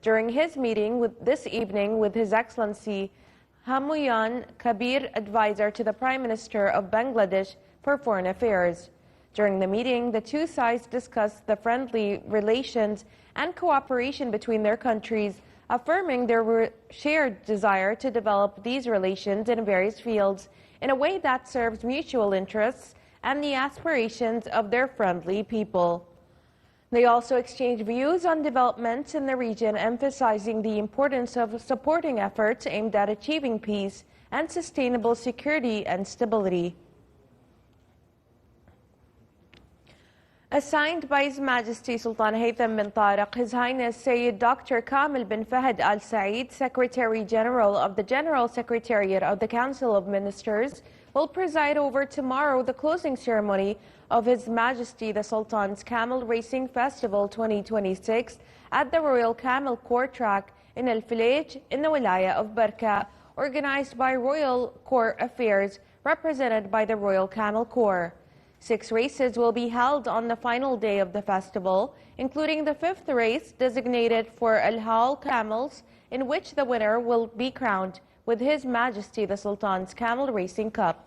during his meeting this evening with His Excellency Humayun Kabir, advisor to the Prime Minister of Bangladesh for Foreign Affairs. During the meeting, the two sides discussed the friendly relations and cooperation between their countries, affirming their shared desire to develop these relations in various fields in a way that serves mutual interests and the aspirations of their friendly people. They also exchanged views on developments in the region, emphasizing the importance of supporting efforts aimed at achieving peace and sustainable security and stability. Assigned by His Majesty Sultan Haytham bin Tariq, His Highness Sayyid Dr. Camel bin Fahd Al Saeed, Secretary General of the General Secretariat of the Council of Ministers, will preside over tomorrow the closing ceremony of His Majesty the Sultan's Camel Racing Festival 2026 at the Royal Camel Court Track in Al Falej in the Wilaya of Barka, organized by Royal Court Affairs, represented by the Royal Camel Corps. 6 races will be held on the final day of the festival, including the 5th race designated for Al-Hal camels, in which the winner will be crowned with His Majesty the Sultan's Camel Racing Cup.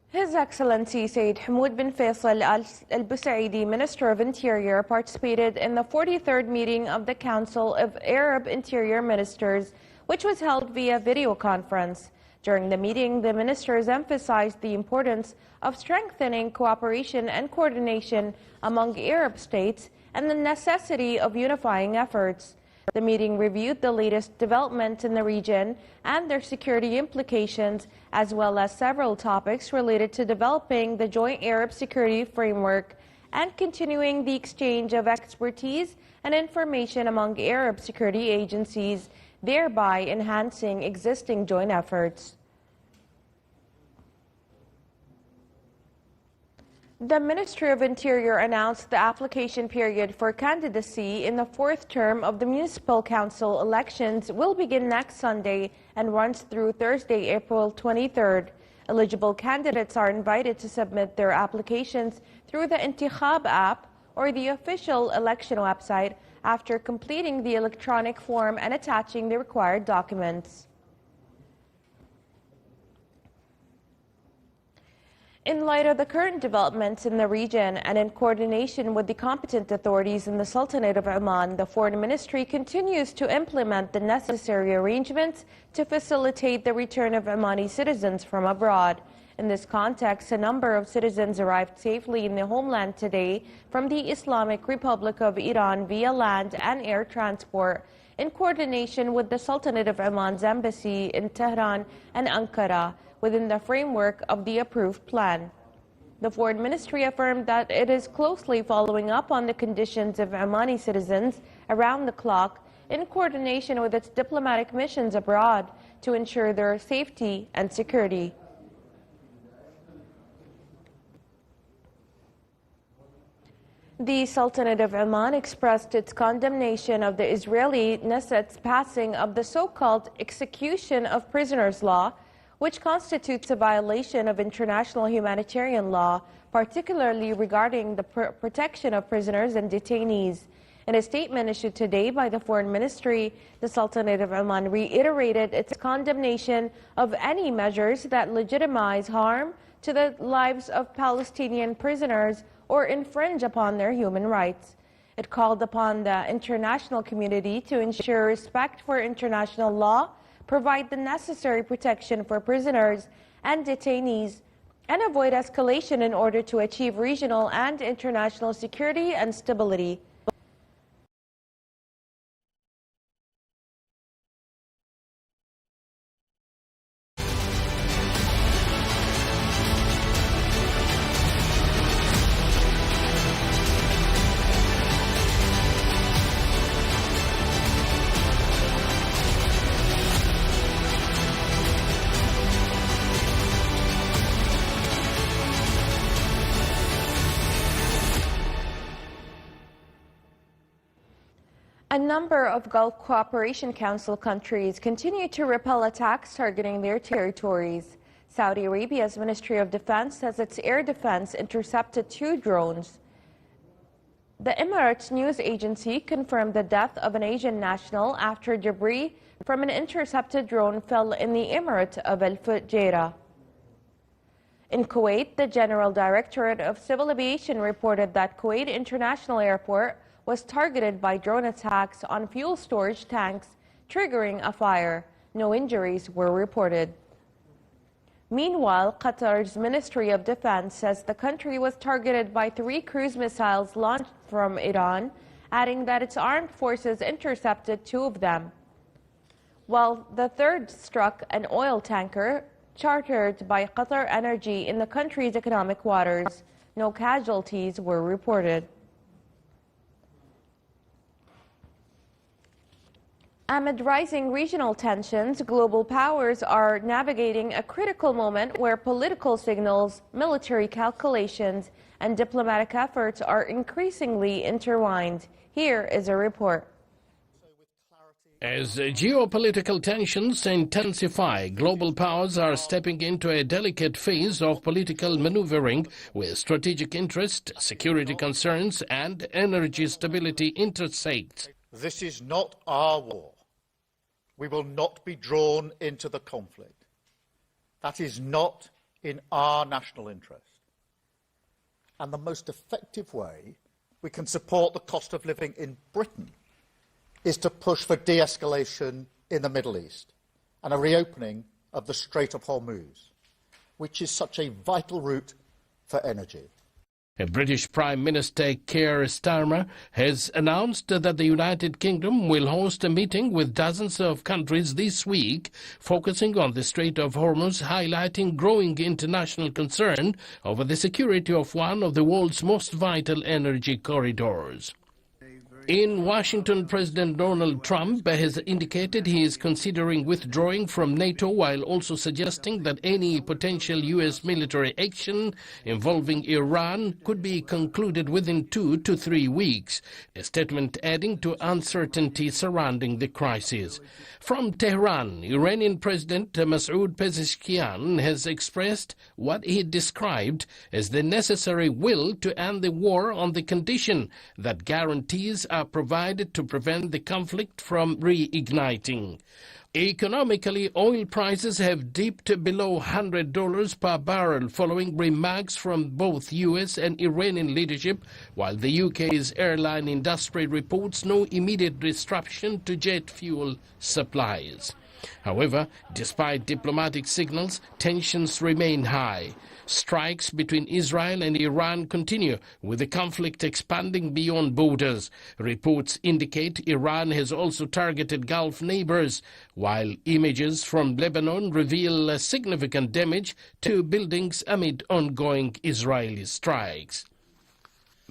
His Excellency Sayyid Hamoud bin Faisal Al-Busaidi, Minister of Interior, participated in the 43rd meeting of the Council of Arab Interior Ministers, which was held via video conference. During the meeting, the ministers emphasized the importance of strengthening cooperation and coordination among Arab states and the necessity of unifying efforts. The meeting reviewed the latest developments in the region and their security implications, as well as several topics related to developing the joint Arab security framework and continuing the exchange of expertise and information among Arab security agencies, thereby enhancing existing joint efforts. The Ministry of Interior announced the application period for candidacy in the 4th term of the Municipal Council elections will begin next Sunday and runs through Thursday, April 23rd. Eligible candidates are invited to submit their applications through the Intikhab app or the official election website after completing the electronic form and attaching the required documents. In light of the current developments in the region and in coordination with the competent authorities in the Sultanate of Oman, the Foreign Ministry continues to implement the necessary arrangements to facilitate the return of Omani citizens from abroad. In this context, a number of citizens arrived safely in the homeland today from the Islamic Republic of Iran via land and air transport, in coordination with the Sultanate of Oman's embassy in Tehran and Ankara, within the framework of the approved plan. The Foreign Ministry affirmed that it is closely following up on the conditions of Omani citizens around the clock in coordination with its diplomatic missions abroad to ensure their safety and security. The Sultanate of Oman expressed its condemnation of the Israeli Knesset's passing of the so-called execution of prisoners law, which constitutes a violation of international humanitarian law, particularly regarding the protection of prisoners and detainees. In a statement issued today by the Foreign Ministry, the Sultanate of Oman reiterated its condemnation of any measures that legitimize harm to the lives of Palestinian prisoners or infringe upon their human rights. It called upon the international community to ensure respect for international law, provide the necessary protection for prisoners and detainees, and avoid escalation in order to achieve regional and international security and stability. A number of Gulf Cooperation Council countries continue to repel attacks targeting their territories. Saudi Arabia's Ministry of Defense says its air defense intercepted 2 drones. The Emirates news agency confirmed the death of an Asian national after debris from an intercepted drone fell in the Emirate of Al Fujairah. In Kuwait, the General Directorate of Civil Aviation reported that Kuwait International Airport was targeted by drone attacks on fuel storage tanks, triggering a fire. No injuries were reported. Meanwhile, Qatar's Ministry of Defense says the country was targeted by 3 cruise missiles launched from Iran, adding that its armed forces intercepted 2 of them, while the third struck an oil tanker chartered by Qatar Energy in the country's economic waters. No casualties were reported. Amid rising regional tensions, global powers are navigating a critical moment where political signals, military calculations, and diplomatic efforts are increasingly intertwined. Here is a report. As geopolitical tensions intensify, global powers are stepping into a delicate phase of political maneuvering where strategic interest, security concerns, and energy stability intersect. This is not our war. We will not be drawn into the conflict. That is not in our national interest. And the most effective way we can support the cost of living in Britain is to push for de-escalation in the Middle East and a reopening of the Strait of Hormuz, which is such a vital route for energy. British Prime Minister Keir Starmer has announced that the United Kingdom will host a meeting with dozens of countries this week, focusing on the Strait of Hormuz, highlighting growing international concern over the security of one of the world's most vital energy corridors. In Washington, President Donald Trump has indicated he is considering withdrawing from NATO while also suggesting that any potential U.S. military action involving Iran could be concluded within 2 to 3 weeks, a statement adding to uncertainty surrounding the crisis. From Tehran, Iranian President Masoud Pezeshkian has expressed what he described as the necessary will to end the war on the condition that guarantees are provided to prevent the conflict from reigniting. Economically, oil prices have dipped below $100 per barrel following remarks from both U.S. and Iranian leadership, while the UK's airline industry reports no immediate disruption to jet fuel supplies. However, despite diplomatic signals, tensions remain high. Strikes between Israel and Iran continue, with the conflict expanding beyond borders. Reports indicate Iran has also targeted Gulf neighbors, while images from Lebanon reveal significant damage to buildings amid ongoing Israeli strikes.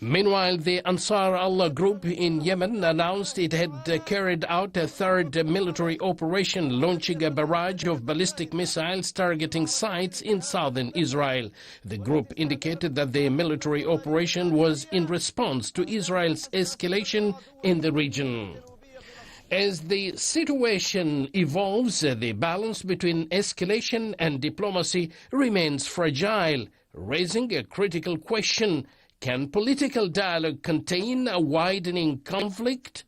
Meanwhile, the Ansar Allah group in Yemen announced it had carried out a third military operation, launching a barrage of ballistic missiles targeting sites in southern Israel. The group indicated that the military operation was in response to Israel's escalation in the region. As the situation evolves, the balance between escalation and diplomacy remains fragile, raising a critical question. Can political dialogue contain a widening conflict?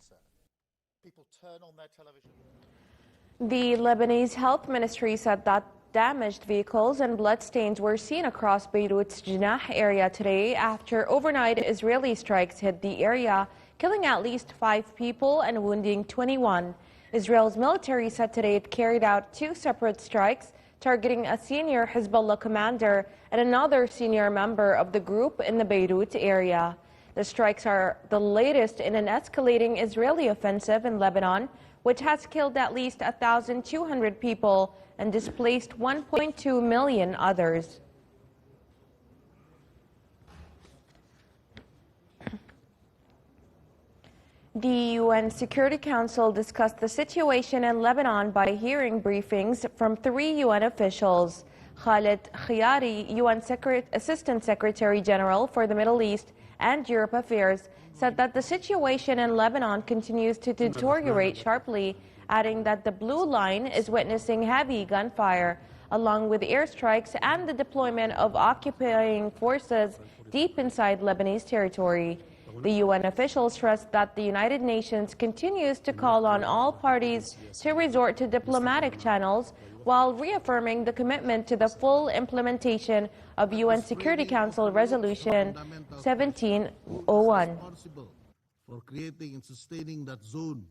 The Lebanese Health Ministry said that damaged vehicles and bloodstains were seen across Beirut's Janah area today after overnight Israeli strikes hit the area, killing at least 5 people and wounding 21. Israel's military said today it carried out 2 separate strikes targeting a senior Hezbollah commander and another senior member of the group in the Beirut area. The strikes are the latest in an escalating Israeli offensive in Lebanon, which has killed at least 1,200 people and displaced 1.2 million others. The UN Security Council discussed the situation in Lebanon by hearing briefings from 3 UN officials. Khalid Khiyari, UN Assistant Secretary General for the Middle East and Europe Affairs, said that the situation in Lebanon continues to deteriorate sharply, adding that the Blue Line is witnessing heavy gunfire. along with airstrikes and the deployment of occupying forces deep inside Lebanese territory. The UN official stressed that the United Nations continues to call on all parties to resort to diplomatic channels while reaffirming the commitment to the full implementation of UN Security Council Resolution 1701. For creating and sustaining that zone.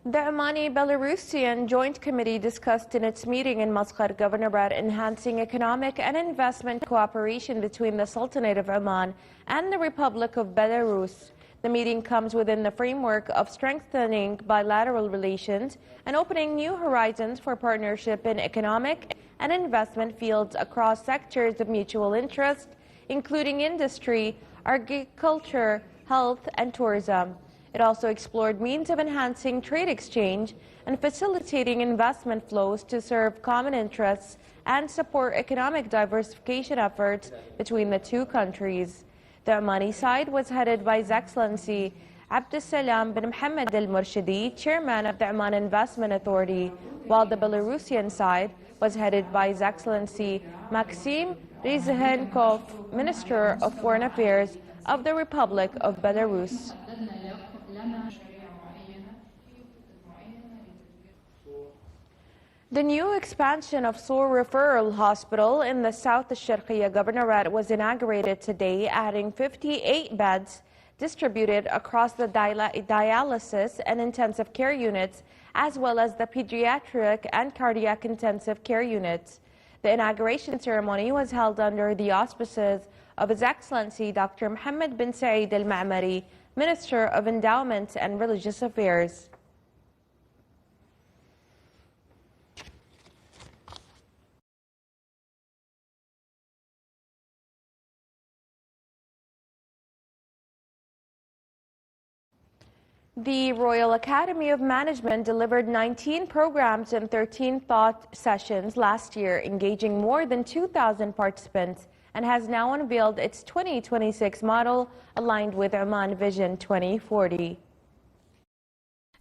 The Omani-Belarusian Joint Committee discussed in its meeting in Muscat Governorate enhancing economic and investment cooperation between the Sultanate of Oman and the Republic of Belarus. The meeting comes within the framework of strengthening bilateral relations and opening new horizons for partnership in economic and investment fields across sectors of mutual interest, including industry, agriculture, health, and tourism. It also explored means of enhancing trade exchange and facilitating investment flows to serve common interests and support economic diversification efforts between the two countries. The Omani side was headed by His Excellency Abdussalam bin Mohammed al-Murshidi, Chairman of the Oman Investment Authority, while the Belarusian side was headed by His Excellency Maxim Rizhenkov, Minister of Foreign Affairs of the Republic of Belarus. The new expansion of Sur Referral Hospital in the South Sharqiya Governorate was inaugurated today, adding 58 beds distributed across the dialysis and intensive care units, as well as the pediatric and cardiac intensive care units. The inauguration ceremony was held under the auspices of His Excellency Dr. Mohammed bin Saeed al-Ma'mari, Minister of Endowment and Religious Affairs. The Royal Academy of Management delivered 19 programs and 13 thought sessions last year, engaging more than 2,000 participants, and has now unveiled its 2026 model aligned with Oman Vision 2040.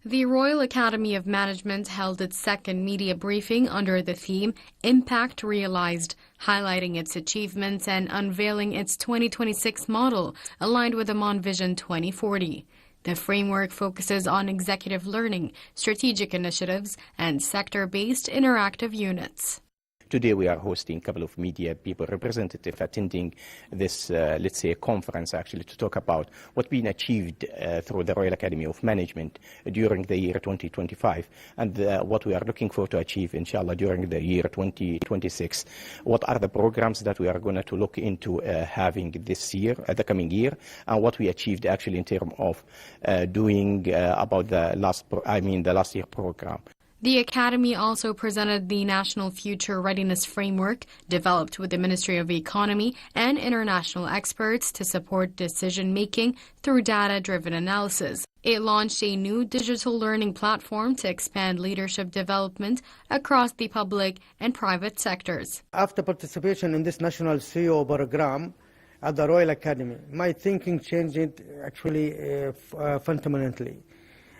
The Royal Academy of Management held its second media briefing under the theme Impact Realized, highlighting its achievements and unveiling its 2026 model aligned with Oman Vision 2040. The framework focuses on executive learning, strategic initiatives, and sector-based interactive units. Today we are hosting a couple of media people, representative attending this, let's say, conference actually to talk about what's been achieved through the Royal Academy of Management during the year 2025 and what we are looking for to achieve, inshallah, during the year 2026. What are the programs that we are going to look into having this year, the coming year, and what we achieved actually in terms of doing about the last year program. The Academy also presented the National Future Readiness Framework, developed with the Ministry of Economy and international experts to support decision-making through data-driven analysis. It launched a new digital learning platform to expand leadership development across the public and private sectors. After participation in this national CEO program at the Royal Academy, my thinking changed actually fundamentally.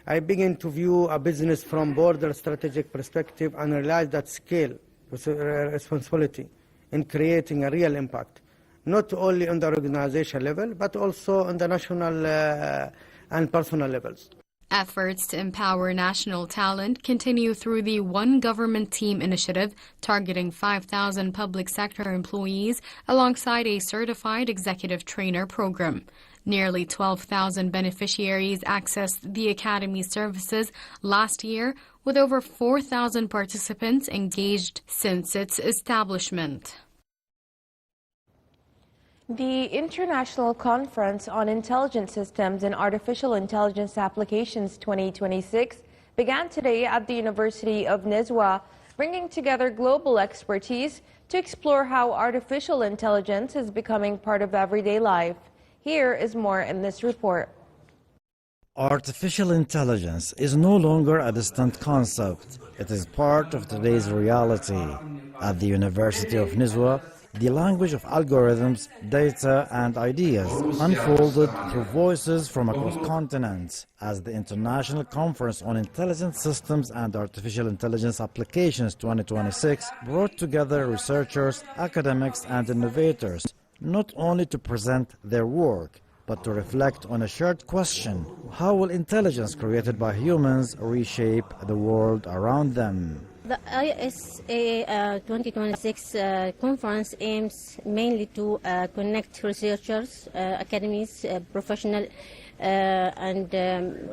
I began to view a business from broader strategic perspective and realized that scale was a responsibility in creating a real impact, not only on the organization level, but also on the national and personal levels. Efforts to empower national talent continue through the One Government Team initiative, targeting 5,000 public sector employees alongside a certified executive trainer program. Nearly 12,000 beneficiaries accessed the Academy's services last year, with over 4,000 participants engaged since its establishment. The International Conference on Intelligent Systems and Artificial Intelligence Applications 2026 began today at the University of Nizwa, bringing together global expertise to explore how artificial intelligence is becoming part of everyday life. Here is more in this report. Artificial intelligence is no longer a distant concept. It is part of today's reality. At the University of Nizwa, the language of algorithms, data and ideas unfolded through voices from across continents as the International Conference on Intelligent Systems and Artificial Intelligence Applications 2026 brought together researchers, academics and innovators, not only to present their work, but to reflect on a shared question: how will intelligence created by humans reshape the world around them? The ISA 2026 conference aims mainly to connect researchers, academies, professionals, and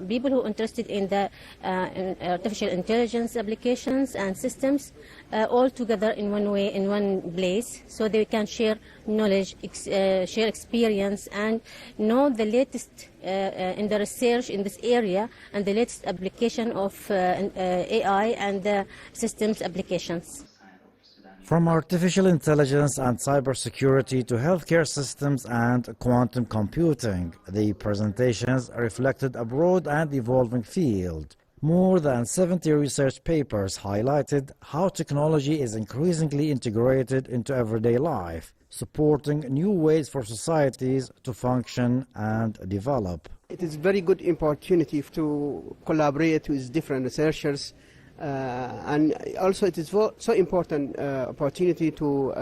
people who are interested in the in artificial intelligence applications and systems all together in one way, in one place, so they can share knowledge, share experience, and know the latest in the research in this area and the latest application of AI and the systems applications. From artificial intelligence and cybersecurity to healthcare systems and quantum computing, the presentations reflected a broad and evolving field. More than 70 research papers highlighted how technology is increasingly integrated into everyday life, supporting new ways for societies to function and develop. It is a very good opportunity to collaborate with different researchers. And also it is so important opportunity to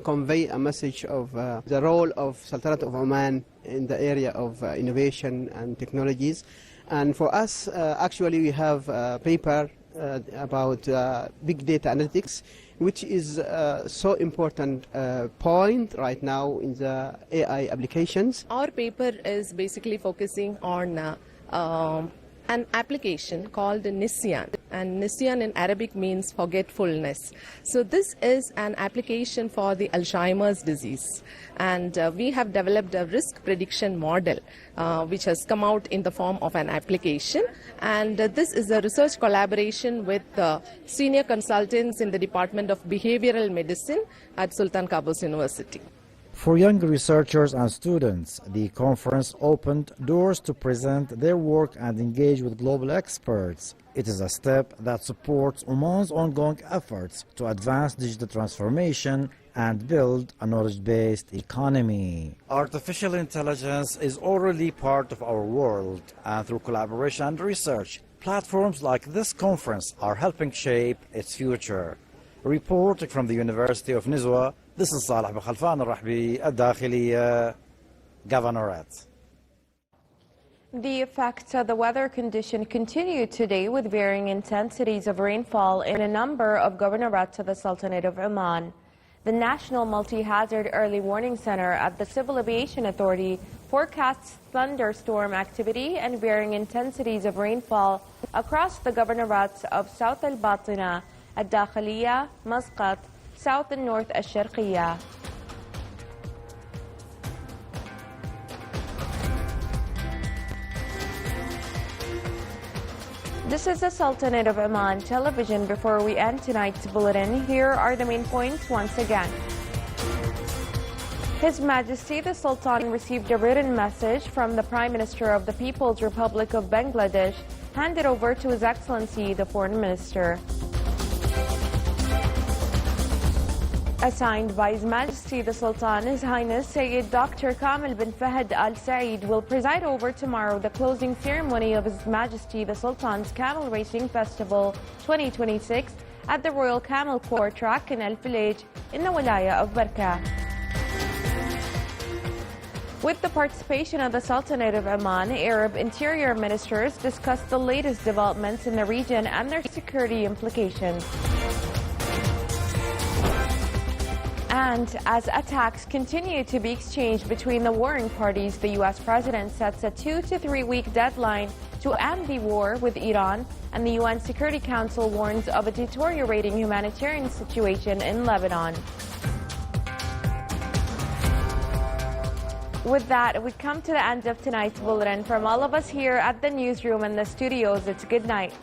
convey a message of the role of Sultanate of Oman in the area of innovation and technologies. And for us, actually, we have a paper about big data analytics, which is so important point right now in the AI applications. Our paper is basically focusing on an application called Nisyan, and Nisyan in Arabic means forgetfulness. So this is an application for the Alzheimer's disease, and we have developed a risk prediction model which has come out in the form of an application, and this is a research collaboration with senior consultants in the Department of Behavioral Medicine at Sultan Qaboos University. For young researchers and students, the conference opened doors to present their work and engage with global experts. It is a step that supports Oman's ongoing efforts to advance digital transformation and build a knowledge-based economy. Artificial intelligence is already part of our world, and through collaboration and research, platforms like this conference are helping shape its future. Reporting from the University of Nizwa, this is Saleh Bukhalfan al-Rahbi, الداخلية, Governorate. The effects of the weather condition continue today with varying intensities of rainfall in a number of governorates of the Sultanate of Oman. The National Multi-Hazard Early Warning Center at the Civil Aviation Authority forecasts thunderstorm activity and varying intensities of rainfall across the governorates of South al-Batina, الداخلية, Muscat, South and North al-Sharqiyya. This is the Sultanate of Oman television. Before we end tonight's bulletin, here are the main points once again. His Majesty the Sultan received a written message from the Prime Minister of the People's Republic of Bangladesh, handed over to His Excellency the Foreign Minister. Assigned by His Majesty the Sultan, His Highness Sayyid Dr. Camel bin Fahd Al Saeed will preside over tomorrow the closing ceremony of His Majesty the Sultan's Camel Racing Festival 2026 at the Royal Camel Corps track in El Village in the Walaya of Barka. With the participation of the Sultanate of Oman, Arab interior ministers discussed the latest developments in the region and their security implications. And as attacks continue to be exchanged between the warring parties, the U.S. president sets a 2 to 3 week deadline to end the war with Iran, and the UN Security Council warns of a deteriorating humanitarian situation in Lebanon. With that, we come to the end of tonight's bulletin. From all of us here at the newsroom and the studios, it's good night.